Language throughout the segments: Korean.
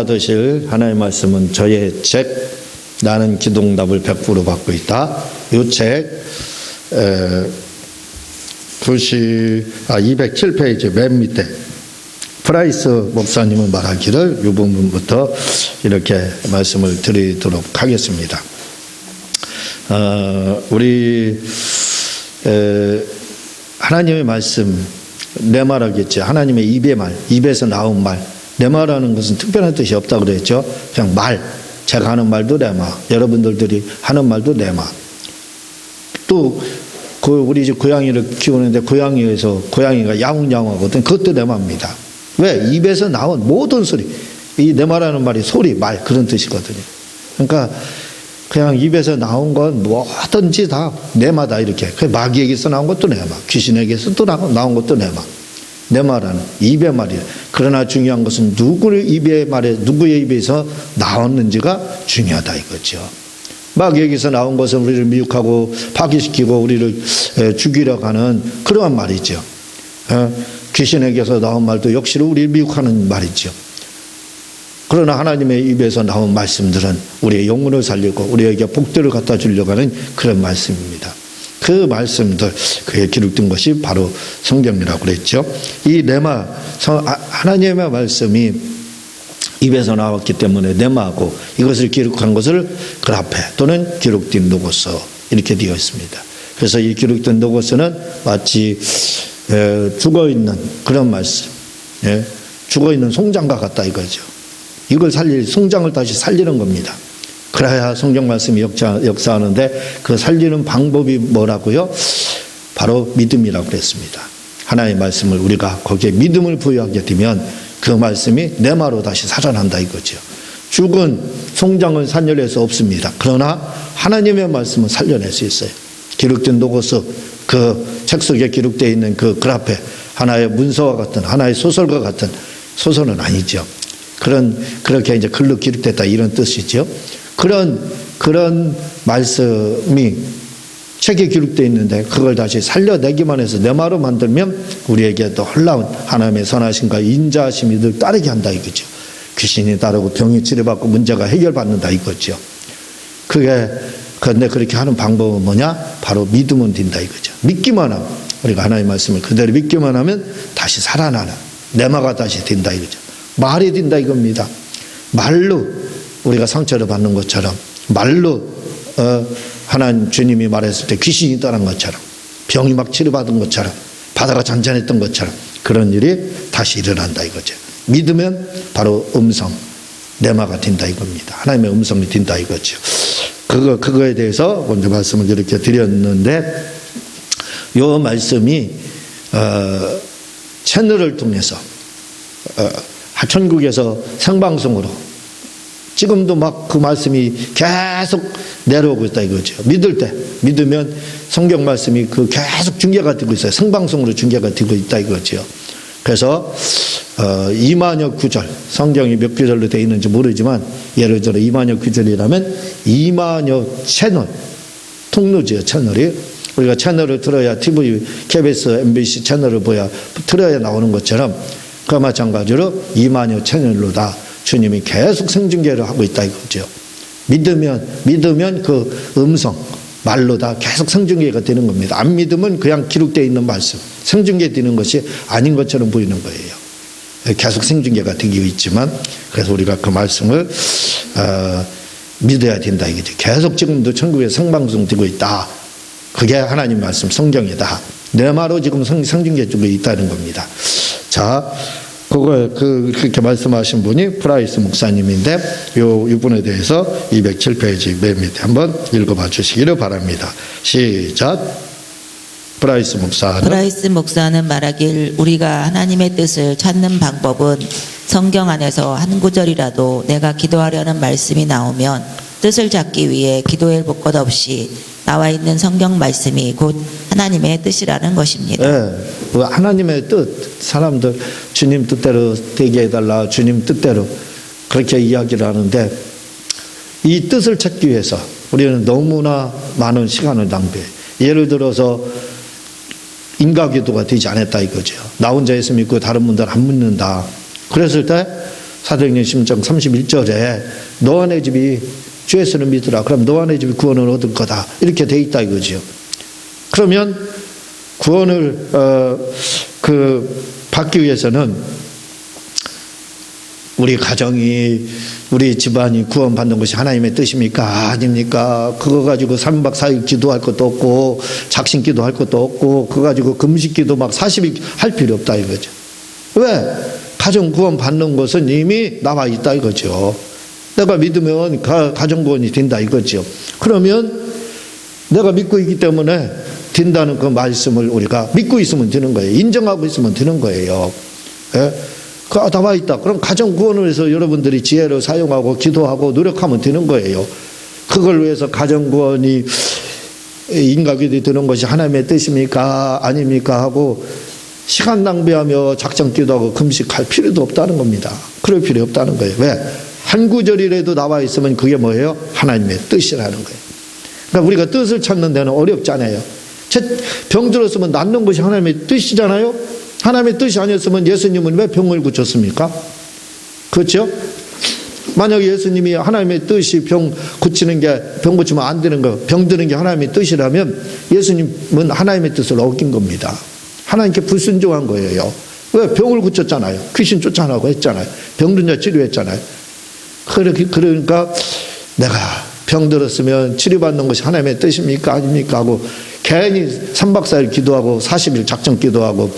받으실 하나님의 말씀은 저의 책 나는 기도응답을 100% 받고 있다. 이 책 207페이지 맨 밑에 프라이스 목사님은 말하기를 이 부분부터 이렇게 말씀을 드리도록 하겠습니다. 우리 하나님의 말씀, 내 말하겠지. 하나님의 입의 말, 입에서 나온 말. 내 말하는 것은 특별한 뜻이 없다 그랬죠. 그냥 말, 제가 하는 말도 내 말, 여러분들이 하는 말도 내 말. 또 우리 집 고양이를 키우는데 고양이가 야옹야옹하거든. 그것도 내 말입니다. 왜? 입에서 나온 모든 소리, 이 내 말하는 말이 소리, 말, 그런 뜻이거든요. 그러니까 그냥 입에서 나온 건 뭐든지 다 내 말다 이렇게. 마귀에게서 나온 것도 내 말, 귀신에게서 또 나온 것도 내 말. 내 말하는 입의 말이에요. 그러나 중요한 것은 누구의 입에서 나왔는지가 중요하다 이거죠. 마귀에게서 나온 것은 우리를 미혹하고 파괴시키고 우리를 죽이려고 하는 그러한 말이죠. 귀신에게서 나온 말도 역시 우리를 미혹하는 말이죠. 그러나 하나님의 입에서 나온 말씀들은 우리의 영혼을 살리고 우리에게 복들을 갖다 주려고 하는 그런 말씀입니다. 그 말씀들, 그에 기록된 것이 바로 성경이라고 그랬죠. 이 내 말, 하나님의 말씀이 입에서 나왔기 때문에 내 말하고 이것을 기록한 것을 그라페 또는 기록된 로고서 이렇게 되어 있습니다. 그래서 이 기록된 로고서는 마치 죽어있는 그런 말씀, 죽어있는 송장과 같다 이거죠. 이걸 송장을 다시 살리는 겁니다. 그래야 성경 말씀이 역사하는데 그 살리는 방법이 뭐라고요? 바로 믿음이라고 그랬습니다. 하나님의 말씀을 우리가 거기에 믿음을 부여하게 되면 그 말씀이 내 말로 다시 살아난다 이거죠. 죽은 송장은 살려낼 수 없습니다. 그러나 하나님의 말씀은 살려낼 수 있어요. 기록된 로고스, 그 책 속에 기록되어 있는 그 그라페, 하나의 문서와 같은, 하나의 소설과 같은, 소설은 아니죠. 그렇게 이제 글로 기록됐다 이런 뜻이죠. 그런 말씀이 책에 기록되어 있는데 그걸 다시 살려내기만 해서 내 말로 만들면 우리에게 또 놀라운 하나님의 선하심과 인자하심이 늘 따르게 한다 이거죠. 귀신이 따르고 병이 치료받고 문제가 해결받는다 이거죠. 그런데 그렇게 하는 방법은 뭐냐? 바로 믿으면 된다 이거죠. 믿기만 하면, 우리가 하나님의 말씀을 그대로 믿기만 하면 다시 살아나는 내 말가 다시 된다 이거죠. 말이 된다 이겁니다. 말로 우리가 상처를 받는 것처럼, 말로 하나님 주님이 말했을 때 귀신이 떠난 것처럼, 병이 막 치료받은 것처럼, 바다가 잔잔했던 것처럼 그런 일이 다시 일어난다 이거죠. 믿으면 바로 음성, 내마가 된다 이겁니다. 하나님의 음성이 된다 이거죠. 그거에 대해서 먼저 말씀을 이렇게 드렸는데, 이 말씀이 채널을 통해서 천국에서 생방송으로 지금도 막 그 말씀이 계속 내려오고 있다 이거죠. 믿으면 성경 말씀이 계속 중계가 되고 있어요. 생방송으로 중계가 되고 있다 이거죠. 그래서 2만여 구절, 성경이 몇 구절로 되어 있는지 모르지만 예를 들어 2만여 구절이라면 2만여 채널, 통로지요 채널이. 우리가 채널을 틀어야 TV, KBS, MBC 채널을 틀어야 나오는 것처럼 그와 마찬가지로 2만여 채널로 다 주님이 계속 생중계를 하고 있다 이거죠. 믿으면 그 음성, 말로 다 계속 생중계가 되는 겁니다. 안 믿으면 그냥 기록되어 있는 말씀, 생중계되는 것이 아닌 것처럼 보이는 거예요. 계속 생중계가 되고 있지만, 그래서 우리가 그 말씀을 믿어야 된다 이거죠. 계속 지금도 천국에 생방송 되고 있다. 그게 하나님 말씀 성경이다. 내 말로 지금 생중계 되고 있다는 겁니다. 자, 그렇게 말씀하신 분이 프라이스 목사님인데, 이 부분에 대해서 207페이지 맨 밑에 한번 읽어봐 주시기를 바랍니다. 시작. 프라이스 목사는 말하길, 우리가 하나님의 뜻을 찾는 방법은 성경 안에서 한 구절이라도 내가 기도하려는 말씀이 나오면 뜻을 찾기 위해 기도할 것 없이 나와 있는 성경 말씀이 곧 하나님의 뜻이라는 것입니다. 네, 하나님의 뜻, 사람들 주님 뜻대로 되게 해달라, 주님 뜻대로 그렇게 이야기를 하는데, 이 뜻을 찾기 위해서 우리는 너무나 많은 시간을 낭비해요. 예를 들어서 인가기도가 되지 않았다 이거죠. 나 혼자 예수 믿고 다른 분들 안 믿는다. 그랬을 때 사도행전 10장 31절에 노아 네 집이 주 예수를 믿으라. 그럼 노아 네 집이 구원을 얻을 거다. 이렇게 돼 있다 이거죠. 그러면 구원을 받기 위해서는 우리 가정이 우리 집안이 구원받는 것이 하나님의 뜻입니까? 아닙니까? 그거 가지고 3박 4일 기도할 것도 없고 작심 기도할 것도 없고 그거 가지고 금식 기도 막 40일 할 필요 없다 이거죠. 왜? 가정 구원 받는 것은 이미 나와 있다 이거죠. 내가 믿으면 가정 구원이 된다 이거죠. 그러면 내가 믿고 있기 때문에 된다는 그 말씀을 우리가 믿고 있으면 되는 거예요. 인정하고 있으면 되는 거예요. 예? 나와 있다. 그럼 가정 구원을 위해서 여러분들이 지혜를 사용하고 기도하고 노력하면 되는 거예요. 그걸 위해서 가정 구원이 인가기도 드는 것이 하나님의 뜻입니까? 아닙니까? 하고 시간 낭비하며 작정 기도하고 금식할 필요도 없다는 겁니다. 그럴 필요 없다는 거예요. 왜? 한 구절이라도 나와 있으면 그게 뭐예요? 하나님의 뜻이라는 거예요. 그러니까 우리가 뜻을 찾는 데는 어렵잖아요. 병 들었으면 낫는 것이 하나님의 뜻이잖아요. 하나님의 뜻이 아니었으면 예수님은 왜 병을 고쳤습니까? 그렇죠? 만약에 예수님이 하나님의 뜻이 병 고치는 게 병 고치면 안 되는 거, 병 드는 게 하나님의 뜻이라면 예수님은 하나님의 뜻을 어긴 겁니다. 하나님께 불순종한 거예요. 왜? 병을 고쳤잖아요. 귀신 쫓아나고 했잖아요. 병든 자 치료했잖아요. 그러니까 내가 병 들었으면 치료받는 것이 하나님의 뜻입니까? 아닙니까? 하고 괜히 3박 4일 기도하고 40일 작정 기도하고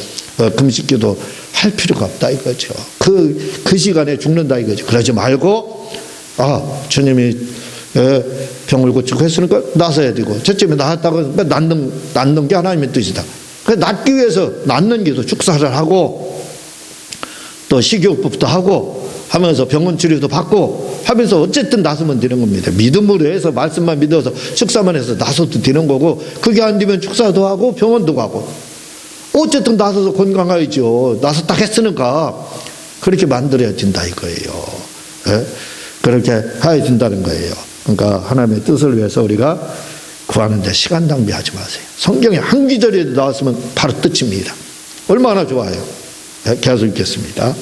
금식 기도 할 필요가 없다 이거죠. 그 시간에 죽는다 이거죠. 그러지 말고 주님이 병을 고치고 했으니까 나서야 되고 저쯤에 나았다고 낫는 게 하나님의 뜻이다. 낫기 위해서 낫는 게도 축사를 하고 또 식이요법도 하고 하면서 병원 치료도 받고 하면서 어쨌든 나서면 되는 겁니다. 믿음으로 해서 말씀만 믿어서 축사만 해서 나서도 되는 거고 그게 안 되면 축사도 하고 병원도 가고 어쨌든 나서서 건강하죠. 나서 딱 했으니까 그렇게 만들어야 된다 이거예요. 예? 그렇게 해야 된다는 거예요. 그러니까 하나님의 뜻을 위해서 우리가 구하는데 시간 낭비하지 마세요. 성경에 한 구절이라도 나왔으면 바로 뜻입니다. 얼마나 좋아요. 예? 계속 읽겠습니다.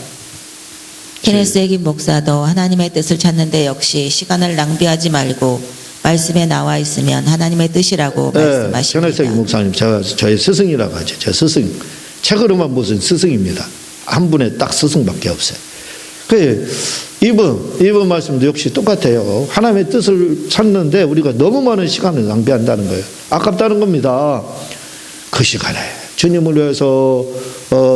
케네스 에긴 목사도 하나님의 뜻을 찾는데 역시 시간을 낭비하지 말고 말씀에 나와 있으면 하나님의 뜻이라고 말씀하십니다. 케네스 에긴 목사님 제가 저의 스승이라고 하죠. 제 스승. 책으로만 무슨 스승입니다. 한 분의 딱 스승밖에 없어요. 이분 말씀도 역시 똑같아요. 하나님의 뜻을 찾는데 우리가 너무 많은 시간을 낭비한다는 거예요. 아깝다는 겁니다. 그 시간에 주님을 위해서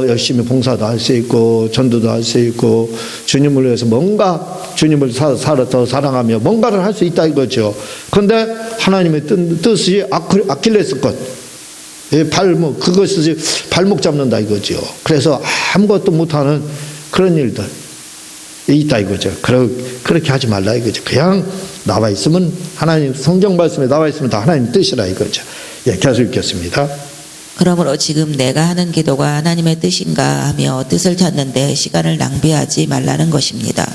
열심히 봉사도 할 수 있고 전도도 할 수 있고 주님을 위해서 뭔가 주님을 더 사랑하며 뭔가를 할 수 있다 이거죠. 그런데 하나님의 뜻이 아킬레스 것 그것이 발목 잡는다 이거죠. 그래서 아무것도 못하는 그런 일들 있다 이거죠. 그렇게 하지 말라 이거죠. 그냥 나와 있으면 하나님 성경 말씀에 나와 있으면 다 하나님 뜻이라 이거죠. 예, 계속 읽겠습니다. 그러므로 지금 내가 하는 기도가 하나님의 뜻인가 하며 뜻을 찾는데 시간을 낭비하지 말라는 것입니다.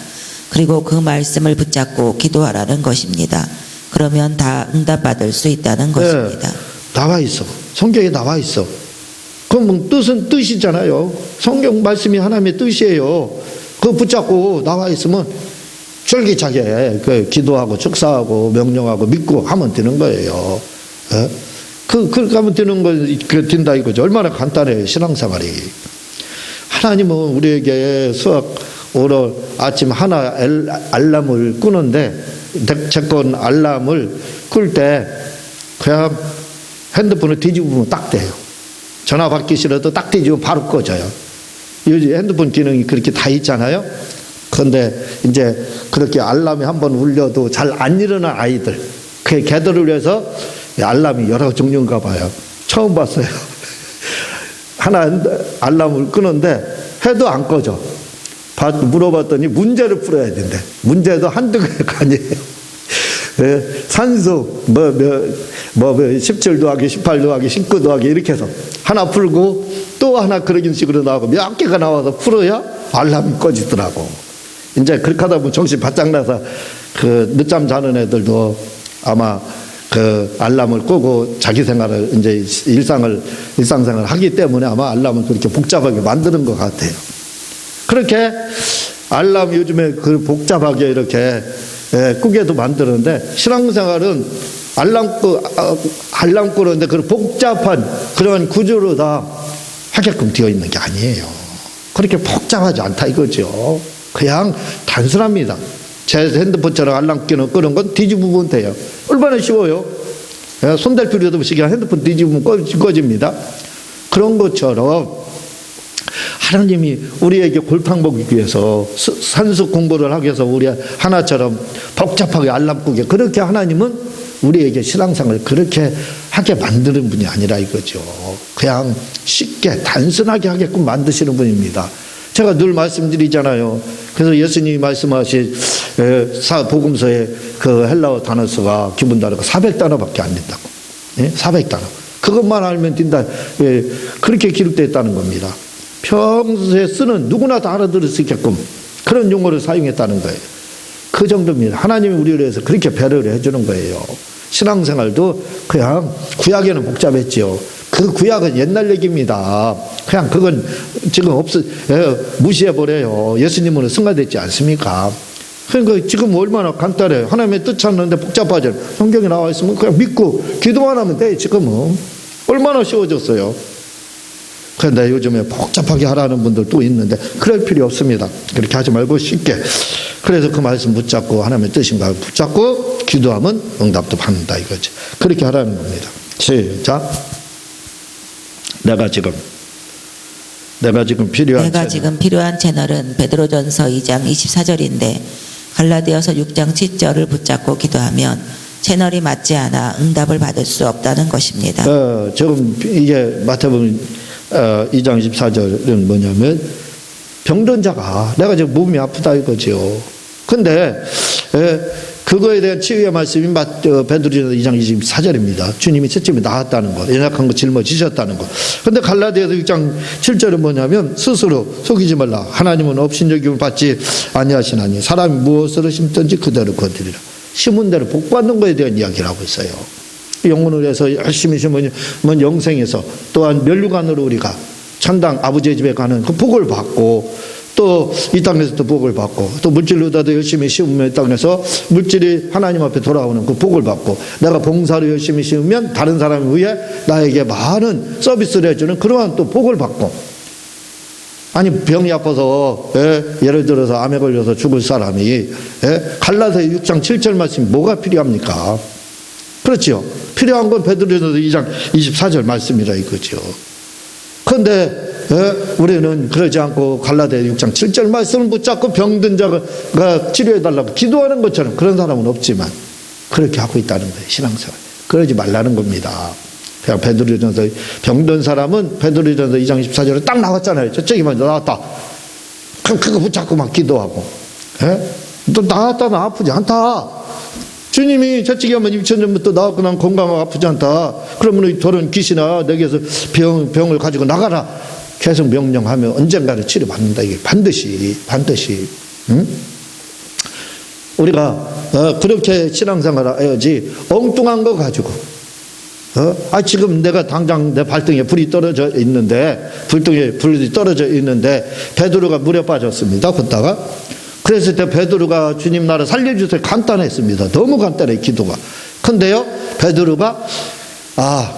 그리고 그 말씀을 붙잡고 기도하라는 것입니다. 그러면 다 응답받을 수 있다는 것입니다. 나와 있어. 성경에 나와 있어. 그럼 뜻은 뜻이잖아요. 성경 말씀이 하나님의 뜻이에요. 그거 붙잡고 나와 있으면 쫄깃하게 기도하고 축사하고 명령하고 믿고 하면 되는 거예요. 예? 그렇게 하면 되는 거 된다 이거죠. 얼마나 간단해요 신앙생활이. 하나님은 우리에게 수학 오늘 아침 하나 알람을 끄는데 제건 알람을 끌 때 그냥 핸드폰을 뒤집으면 딱 돼요. 전화 받기 싫어도 딱 뒤집으면 바로 꺼져요. 요즘 핸드폰 기능이 그렇게 다 있잖아요. 그런데 이제 그렇게 알람이 한번 울려도 잘 안 일어난 아이들 걔들을 위해서 알람이 여러 종류인가 봐요. 처음 봤어요. 하나 알람을 끄는데 해도 안 꺼져. 물어봤더니 문제를 풀어야 된대. 문제도 한두 개가 아니에요. 산수 17 더하기 18 더하기 19 더하기 이렇게 해서 하나 풀고 또 하나 그런 식으로 나오고 몇 개가 나와서 풀어야 알람이 꺼지더라고. 이제 그렇게 하다 보면 정신 바짝 나서 그 늦잠 자는 애들도 아마 그 알람을 끄고 자기 생활을 이제 일상생활을 하기 때문에 아마 알람을 그렇게 복잡하게 만드는 것 같아요. 그렇게 알람 요즘에 그 복잡하게 이렇게 꾸게도 만드는데 신앙생활은 알람 꾸는데 그 복잡한 그런 구조로 다 하게끔 되어 있는 게 아니에요. 그렇게 복잡하지 않다 이거죠. 그냥 단순합니다. 제 핸드폰처럼 알람 끄는 건 뒤집으면 돼요. 얼마나 쉬워요. 손댈 필요도 없이 그냥 핸드폰 뒤집으면 꺼집니다. 그런 것처럼 하나님이 우리에게 골탕 먹이기 위해서 산수 공부를 하기 위해서 우리 하나처럼 복잡하게 알람 꾸게 그렇게 하나님은 우리에게 신앙생활을 그렇게 하게 만드는 분이 아니라 이거죠. 그냥 쉽게 단순하게 하게끔 만드시는 분입니다. 제가 늘 말씀드리잖아요. 그래서 예수님이 말씀하신 복음서의 그 헬라어 단어 수가 기본 단어가 400단어밖에 안 된다고. 400단어. 그것만 알면 된다. 그렇게 기록되어 있다는 겁니다. 평소에 쓰는 누구나 다 알아들을 수 있게끔 그런 용어를 사용했다는 거예요. 그 정도입니다. 하나님이 우리를 위해서 그렇게 배려를 해주는 거예요. 신앙생활도 그냥 구약에는 복잡했죠. 그 구약은 옛날 얘기입니다. 그냥 그건 지금 무시해버려요. 예수님은 승화됐지 않습니까? 그러니까 지금 얼마나 간단해요. 하나님의 뜻 찾는데 복잡하죠. 성경에 나와 있으면 그냥 믿고 기도만 하면 돼. 지금은 얼마나 쉬워졌어요. 그런데 요즘에 복잡하게 하라는 분들도 있는데 그럴 필요 없습니다. 그렇게 하지 말고 쉽게. 그래서 그 말씀 붙잡고 하나님의 뜻인가 붙잡고 기도하면 응답도 받는다 이거죠. 그렇게 하라는 겁니다. 시작. 내가 지금 필요한 채널은 베드로전서 2장 24절인데 갈라디아서 6장 7절을 붙잡고 기도하면 채널이 맞지 않아 응답을 받을 수 없다는 것입니다. 지금 이게 마태복음 2장 24절은 뭐냐면 병든 자가 내가 지금 몸이 아프다 이거죠. 근데 그거에 대한 치유의 말씀이 베드로전서 2장 24절입니다. 주님이 채찍이 나았다는 것, 연약한 거 짊어지셨다는 것. 근데 갈라디아서 6장 7절은 뭐냐면 스스로 속이지 말라. 하나님은 업신여김을 받지 아니하시나니 사람이 무엇으로 심든지 그대로 거두리라. 심은 대로 복 받는 것에 대한 이야기를 하고 있어요. 영혼을 위해서 열심히 심으면 영생에서 또한 멸류관으로 우리가 천당 아버지의 집에 가는 그 복을 받고 또 이 땅에서 또 복을 받고 또 물질로다도 열심히 심으면 이 땅에서 물질이 하나님 앞에 돌아오는 그 복을 받고 내가 봉사로 열심히 심으면 다른 사람을 위해 나에게 많은 서비스를 해주는 그러한 또 복을 받고 아니 병이 아파서 예를 들어서 암에 걸려서 죽을 사람이 갈라디아 6장 7절 말씀이 뭐가 필요합니까? 그렇죠. 필요한 건 베드로전서 2장 24절 말씀이라 이거죠. 그런데 우리는 그러지 않고 갈라디아 6장 7절 말씀을 붙잡고 병든 자가 치료해달라고 기도하는 것처럼 그런 사람은 없지만 그렇게 하고 있다는 거예요. 신앙생활. 그러지 말라는 겁니다. 그냥 베드로전서 병든 사람은 베드로전서 2장 24절에 딱 나왔잖아요. 저쪽에만 나왔다. 그거 붙잡고 막 기도하고 또 나왔다 나 아프지 않다. 주님이 저쪽에 하면 2000년부터 나왔고 난 건강하고 아프지 않다. 그러면 저런 귀신아 내게서 병을 가지고 나가라. 계속 명령하면 언젠가는 치료받는다. 이게 반드시 응? 우리가 그렇게 신앙생활을 해야지 엉뚱한 거 가지고 지금 내가 당장 내 발등에 불이 떨어져 있는데 베드로가 물에 빠졌습니다. 걷다가 그랬을 때 베드로가 주님 나를 살려주세요. 간단했습니다. 너무 간단해 기도가. 근데요 베드로가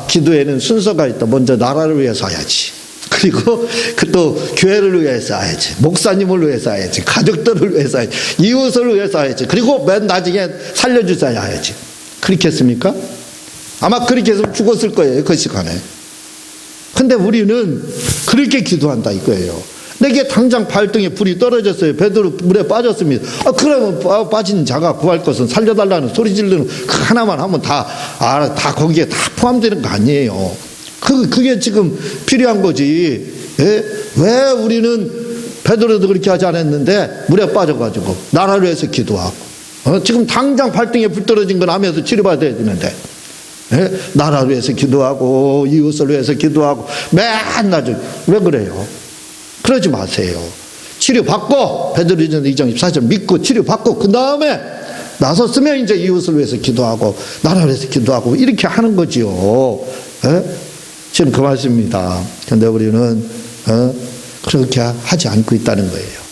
기도에는 순서가 있다. 먼저 나라를 위해서 해야지. 그리고 또 교회를 위해서 해야지. 목사님을 위해서 해야지. 가족들을 위해서 해야지. 이웃을 위해서 해야지. 그리고 맨 나중에 살려주셔야 해야지. 그렇게 했습니까? 아마 그렇게 해서 죽었을 거예요. 그 시간에. 근데 우리는 그렇게 기도한다 이거예요. 내게 당장 발등에 불이 떨어졌어요. 베드로 물에 빠졌습니다. 그러면 빠진 자가 구할 것은 살려달라는 소리 지르는 그 하나만 하면 다 거기에 다 포함되는 거 아니에요. 그게 지금 필요한 거지. 왜 우리는 베드로도 그렇게 하지 않았는데 물에 빠져가지고 나라를 위해서 기도하고 지금 당장 발등에 불 떨어진 건 암에서 치료받아야 되는데 나라를 위해서 기도하고 이웃을 위해서 기도하고 맨날 왜 그래요? 그러지 마세요. 치료받고 베드로전서 2장 24절 믿고 치료받고 그 다음에 나섰으면 이제 이웃을 위해서 기도하고 나라를 위해서 기도하고 이렇게 하는 거지요. 지금 그 말씀입니다. 그런데 우리는 그렇게 하지 않고 있다는 거예요.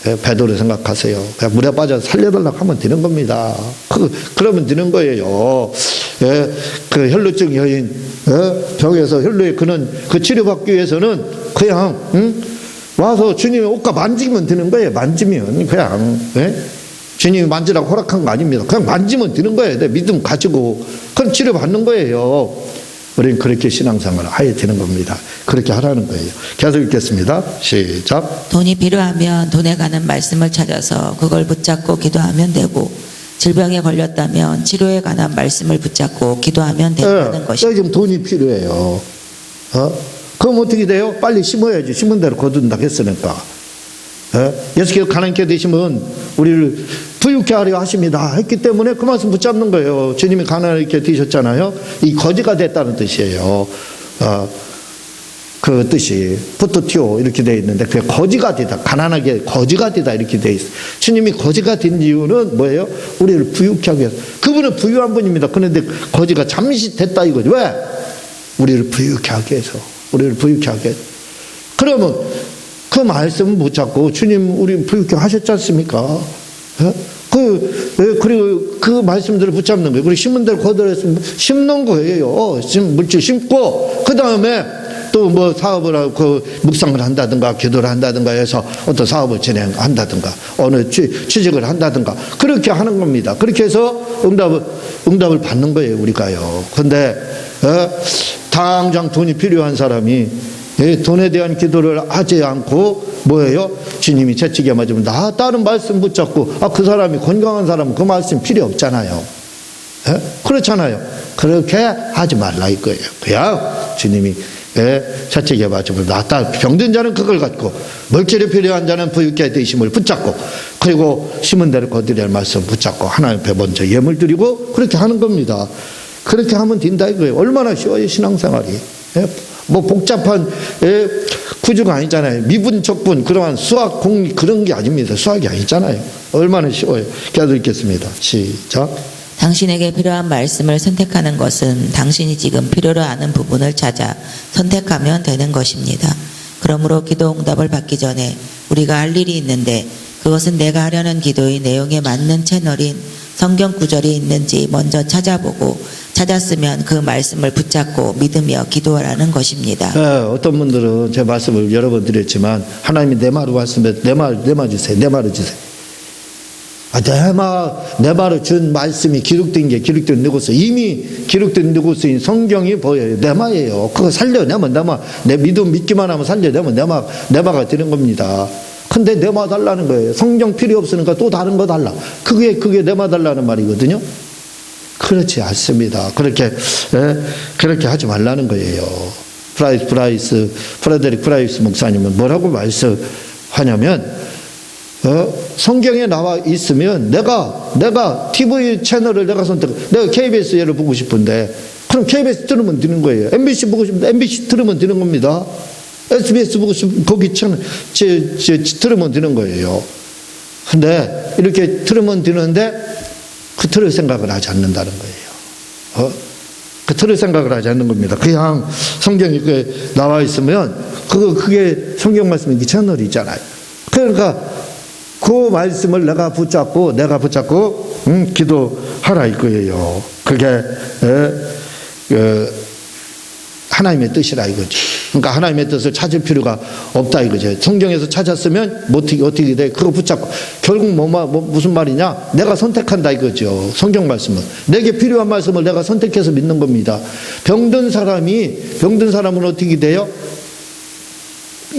배도를 생각하세요. 그냥 물에 빠져서 살려달라고 하면 되는 겁니다. 그러면 되는 거예요. 그 혈루증 여인, 병에서 혈루에 그는 그 치료받기 위해서는 그냥, 와서 주님의 옷과 만지면 되는 거예요. 만지면. 그냥, 주님이 만지라고 허락한 거 아닙니다. 그냥 만지면 되는 거예요. 내 믿음 가지고. 그럼 치료받는 거예요. 우리는 그렇게 신앙생활을 하게 되는 겁니다. 그렇게 하라는 거예요. 계속 읽겠습니다. 시작. 돈이 필요하면 돈에 관한 말씀을 찾아서 그걸 붙잡고 기도하면 되고 질병에 걸렸다면 치료에 관한 말씀을 붙잡고 기도하면 된다는 것입니다. 지금 돈이 필요해요. 그럼 어떻게 돼요? 빨리 심어야지. 심은 대로 거둔다 했으니까. 예수께서 가난케 되시면 우리를 부유케 하려 하십니다 했기 때문에 그 말씀 붙잡는 거예요. 주님이 가난케 되셨잖아요. 이 거지가 됐다는 뜻이에요. 그 뜻이 푸토티오 이렇게 되어 있는데 그게 거지가 되다, 가난하게 거지가 되다 이렇게 되어 있어요. 주님이 거지가 된 이유는 뭐예요? 우리를 부유케 하기 위해서. 그분은 부유한 분입니다. 그런데 거지가 잠시 됐다 이거죠. 왜? 우리를 부유케 하기 위해서. 우리를 부유케 하기 위해서. 그러면 그 말씀은 못 잡고 주님 우리 부유케 하셨지 않습니까? 그리고 그 말씀들을 붙잡는 거예요. 그리고 심은 대로 거들었으면 심는 거예요. 물질 심고 그 다음에 또 뭐 사업을 하고 그 묵상을 한다든가 기도를 한다든가 해서 어떤 사업을 진행한다든가 어느 취직을 한다든가 그렇게 하는 겁니다. 그렇게 해서 응답을 받는 거예요. 우리가요. 그런데 당장 돈이 필요한 사람이 돈에 대한 기도를 하지 않고 뭐예요? 주님이 채찍에 맞으면 나 다른 말씀 붙잡고 그 사람이 건강한 사람은 그 말씀 필요 없잖아요. 그렇잖아요. 그렇게 하지 말라 이거예요. 그냥 주님이 채찍에 맞으면 나 병든 자는 그걸 갖고 물질이 필요한 자는 부유케 되심을 붙잡고 그리고 심은 대로 거두려 할 말씀 붙잡고 하나님 앞에 먼저 예물 드리고 그렇게 하는 겁니다. 그렇게 하면 된다 이거예요. 얼마나 쉬워요 신앙생활이. 뭐 복잡한 구조가 아니잖아요. 미분, 적분, 그러한 수학, 공리 그런 게 아닙니다. 수학이 아니잖아요. 얼마나 쉬워요. 계속 읽겠습니다. 시작. 당신에게 필요한 말씀을 선택하는 것은 당신이 지금 필요로 하는 부분을 찾아 선택하면 되는 것입니다. 그러므로 기도 응답을 받기 전에 우리가 할 일이 있는데 그것은 내가 하려는 기도의 내용에 맞는 채널인 성경 구절이 있는지 먼저 찾아보고 찾았으면 그 말씀을 붙잡고 믿으며 기도하라는 것입니다. 어떤 분들은 제 말씀을 여러 번 드렸지만 하나님이 내 말을 말씀에 내 말 주세요. 내 말을 주세요. 내 말을 준 말씀이 기록된 누구서 이미 기록된 누구서인 성경이 보여요. 내 말이에요. 그거 살려내면 내 믿음 믿기만 하면 살려내면 내 말가 되는 겁니다. 근데 내 말 달라는 거예요. 성경 필요 없으니까 또 다른 거 달라. 그게 내 말 달라는 말이거든요. 그렇지 않습니다. 그렇게 하지 말라는 거예요. 프레데릭 프라이스 목사님은 뭐라고 말씀하냐면 성경에 나와 있으면 내가 TV 채널을 내가 내가 KBS 예를 보고 싶은데 그럼 KBS 틀으면 되는 거예요. MBC 보고 싶은데 MBC 틀으면 되는 겁니다. SBS 보고 싶으면 거기 채널 틀으면 되는 거예요. 근데 이렇게 틀으면 되는데 그 틀을 생각을 하지 않는다는 거예요. 그 틀을 생각을 하지 않는 겁니다. 그냥 성경이 나와 있으면 그게 성경 말씀이 채널이잖아요. 그러니까 그 말씀을 내가 붙잡고 기도하라 이거예요. 그게 하나님의 뜻이라 이거죠. 그러니까 하나님의 뜻을 찾을 필요가 없다 이거죠. 성경에서 찾았으면 어떻게 돼? 그거 붙잡고 결국 무슨 말이냐? 내가 선택한다 이거죠. 성경 말씀은 내게 필요한 말씀을 내가 선택해서 믿는 겁니다. 병든 사람은 어떻게 돼요?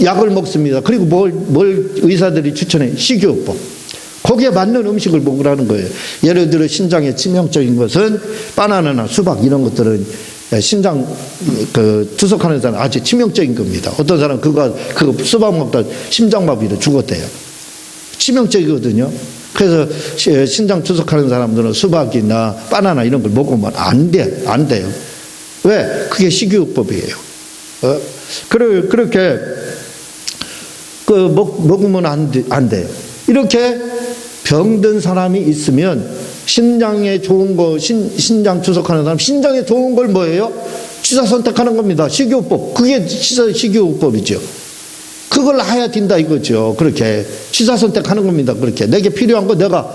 약을 먹습니다. 그리고 뭘 의사들이 추천해? 식이요법. 거기에 맞는 음식을 먹으라는 거예요. 예를 들어 신장에 치명적인 것은 바나나나 수박 이런 것들은 신장 투석하는 사람 아주 치명적인 겁니다. 어떤 사람 그거 수박 먹다 심장마비로 죽었대요. 치명적이거든요. 그래서 신장 투석하는 사람들은 수박이나 바나나 이런 걸 먹으면 안 돼요. 왜? 그게 식이요법이에요. 그렇게 먹으면 안 돼요. 이렇게 병든 사람이 있으면 신장에 좋은 거, 신장 투석하는 사람, 신장에 좋은 걸 뭐예요? 취사 선택하는 겁니다. 식이요법. 그게 식이요법이죠. 그걸 해야 된다 이거죠. 그렇게 취사 선택하는 겁니다. 그렇게 내게 필요한 거 내가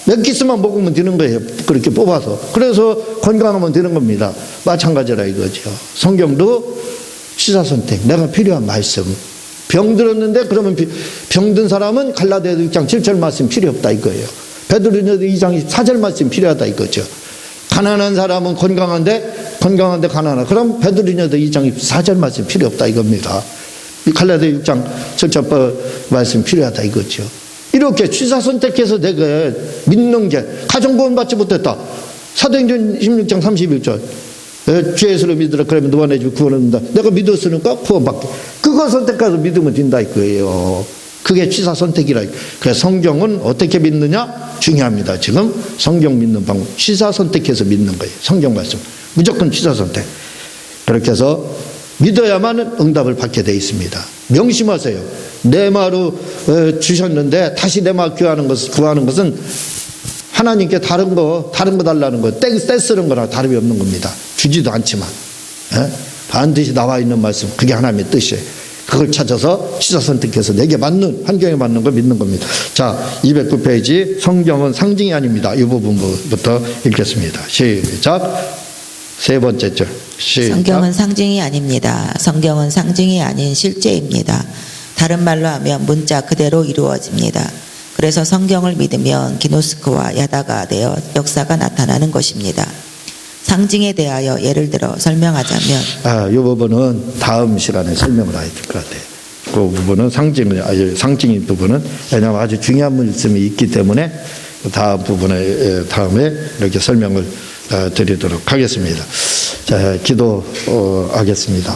몇 키스만 먹으면 되는 거예요. 그렇게 뽑아서. 그래서 건강하면 되는 겁니다. 마찬가지라 이거죠. 성경도 취사 선택, 내가 필요한 말씀. 병 들었는데 그러면 병든 사람은 갈라디아 6장 7절 말씀 필요 없다 이거예요. 베드로전서 2장 4절 말씀 필요하다 이거죠. 가난한 사람은 건강한데 가난하다. 그럼 베드로전서 2장 4절 말씀 필요 없다 이겁니다. 갈라디아 6장 7절 말씀 필요하다 이거죠. 이렇게 취사 선택해서 내가 믿는 게 가정구원 받지 못했다. 사도행전 16장 31절 주 예수를 믿으라 그러면 너와 내 집 구원을 얻는다. 내가 믿었으니까 구원받게. 그거 선택해서 믿으면 된다 이거예요. 그게 취사 선택이라. 그래서 성경은 어떻게 믿느냐 중요합니다. 지금 성경 믿는 방법 취사 선택해서 믿는 거예요. 성경 말씀 무조건 취사 선택. 그렇게 해서 믿어야만 응답을 받게 돼 있습니다. 명심하세요. 내 마루 주셨는데 다시 내 마루 구하는 것은 하나님께 다른 거 달라는 거 떼쓰는 거랑 다름이 없는 겁니다. 주지도 않지만 반드시 나와 있는 말씀 그게 하나님의 뜻이에요. 그걸 찾아서 취사 선택해서 내게 맞는 환경에 맞는 거 믿는 겁니다. 자, 209페이지 성경은 상징이 아닙니다. 이 부분부터 읽겠습니다. 시작. 세 번째 절. 시작. 성경은 상징이 아닙니다. 성경은 상징이 아닌 실제입니다. 다른 말로 하면 문자 그대로 이루어집니다. 그래서 성경을 믿으면 기노스코와 야다가 되어 역사가 나타나는 것입니다. 상징에 대하여 예를 들어 설명하자면 이 부분은 다음 시간에 설명을 해야 될 것 같아요. 그 부분은 상징인 부분은 왜냐하면 아주 중요한 말씀이 있기 때문에 다음에 이렇게 설명을 드리도록 하겠습니다. 자, 기도하겠습니다.